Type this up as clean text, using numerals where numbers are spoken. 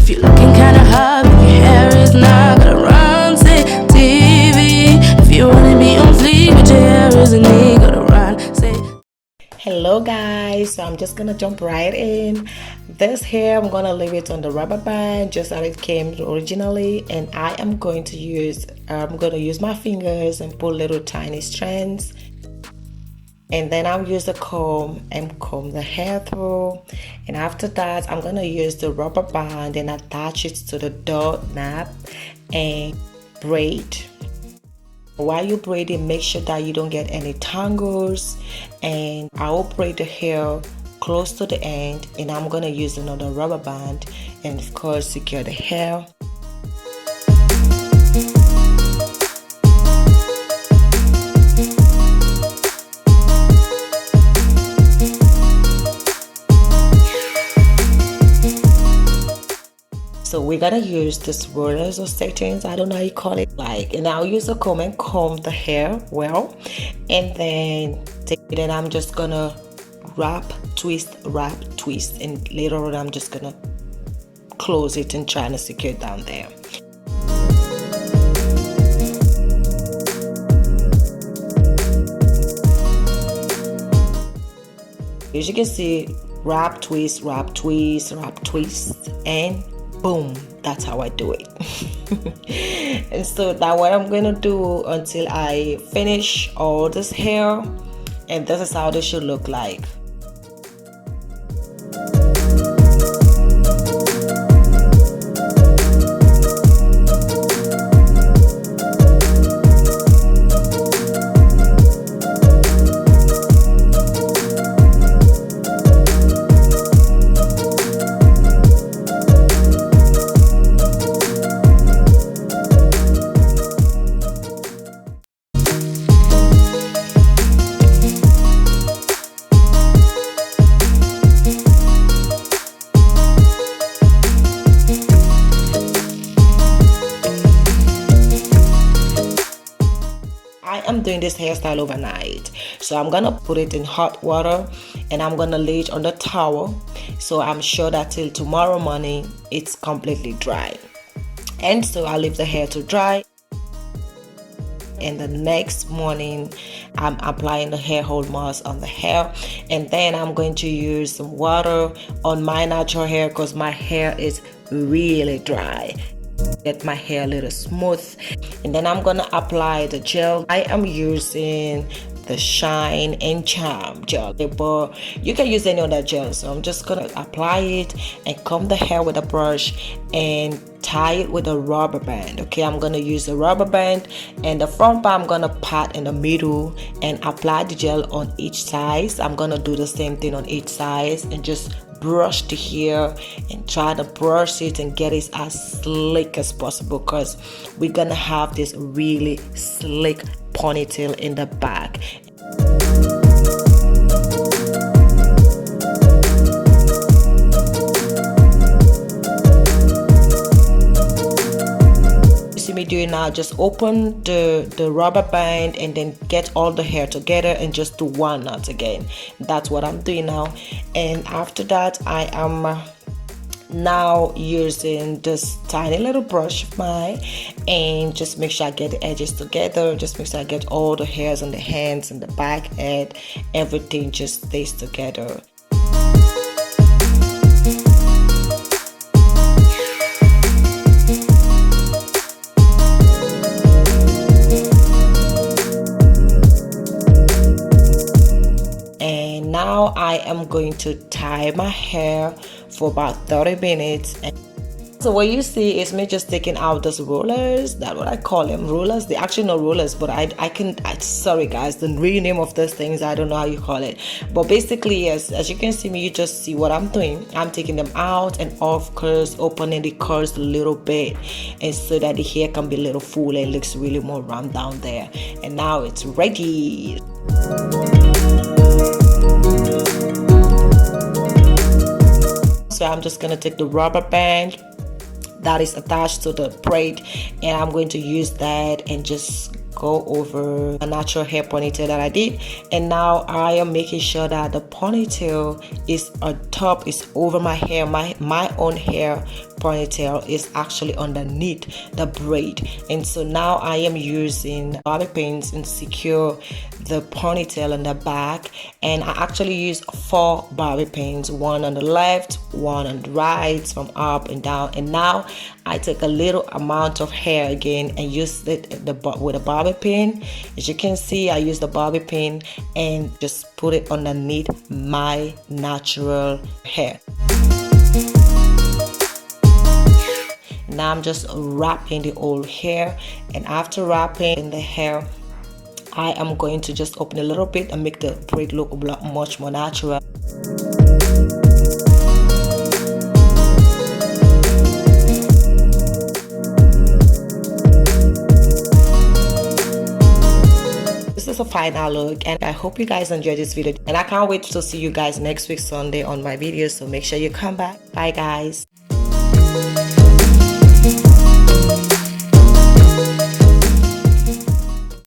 If you're looking kinda hot, but your hair is not gonna run, say TV. If you wanna be on fleek, but your hair isn't neat, gonna run, say. Hello guys, so I'm just gonna jump right in. This hair I'm gonna leave it on the rubber band just as it came originally, and I am going to use my fingers and pull little tiny strands, and then I'll use the comb and comb the hair through. And after that I'm gonna use the rubber band and attach it to the dot nap and braid. While you're braiding, make sure that you don't get any tangles, and I will braid the hair close to the end, and I'm gonna use another rubber band and of course secure the hair. So we're gonna use this rollers or settings, I don't know how you call it, and I'll use a comb and comb the hair well, and then I'm just gonna wrap, twist, and later on I'm just gonna close it and try to secure it down there. As you can see, wrap, twist, and boom, that's how I do it. And so that's what I'm gonna do until I finish all this hair, and this is how this should look like. I'm doing this hairstyle overnight, so I'm gonna put it in hot water and I'm gonna lay it on the towel, so I'm sure that till tomorrow morning it's completely dry. And so I'll leave the hair to dry, and the next morning I'm applying the hair hold mask on the hair, and then I'm going to use some water on my natural hair because my hair is really dry. Get my hair a little smooth, and then I'm gonna apply the gel. I am using the Shine and Charm gel, but you can use any other gel. So I'm just gonna apply it and comb the hair with a brush and tie it with a rubber band. Okay, I'm gonna use the rubber band, and the front part I'm gonna part in the middle and apply the gel on each side. I'm gonna do the same thing on each side and just brush the hair and try to brush it and get it as slick as possible, because we're gonna have this really slick ponytail in the back. Me doing now, just open the rubber band and then get all the hair together and just do one knot again. That's what I'm doing now. And after that I am now using this tiny little brush of mine and just make sure I get the edges together, just make sure I get all the hairs on the hands and the back head, everything just stays together. Now I am going to tie my hair for about 30 minutes. So what you see is me just taking out those rollers. That's what I call them, rollers. They're actually not rollers, but sorry guys, the real name of those things, I don't know how you call it. But basically, yes, as you can see me, you just see what I'm doing. I'm taking them out and of course opening the curls a little bit, and so that the hair can be a little full and looks really more round down there. And now it's ready. So I'm just going to take the rubber band that is attached to the braid, and I'm going to use that and just go over a natural hair ponytail that I did, and now I am making sure that the ponytail is on top, is over my hair. My own hair ponytail is actually underneath the braid, and so now I am using bobby pins and secure the ponytail in the back. And I actually use 4 bobby pins, one on the left, one on the right, from up and down. And now I take a little amount of hair again and use it with a bobby pin. As you can see, I use the bobby pin and just put it underneath my natural hair. Now I'm just wrapping the old hair, and after wrapping the hair, I am going to just open a little bit and make the braid look much more natural. This is a final look, and I hope you guys enjoyed this video, and I can't wait to see you guys next week Sunday on my videos, so make sure you come back. Bye guys.